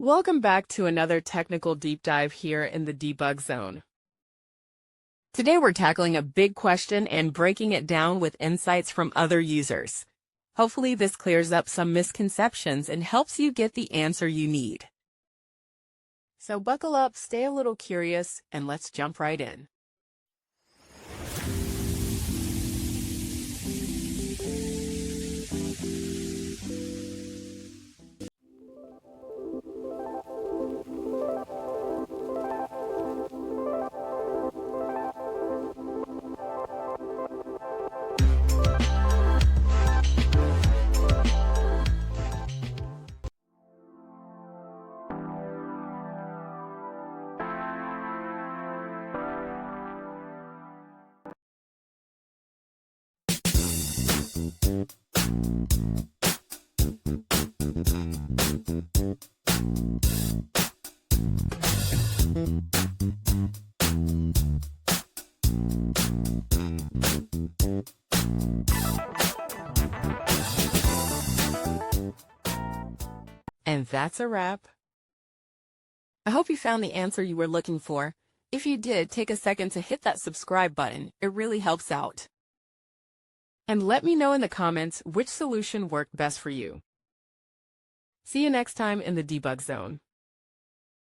Welcome back to another technical deep dive here in the debug zone. Today we're tackling a big question and breaking it down with insights from other users. Hopefully this clears up some misconceptions and helps you get the answer you need. So buckle up, stay a little curious, and let's jump right in. And that's a wrap. I hope you found the answer you were looking for. If you did, take a second to hit that subscribe button. It really helps out. And let me know in the comments which solution worked best for you. See you next time in the debug zone.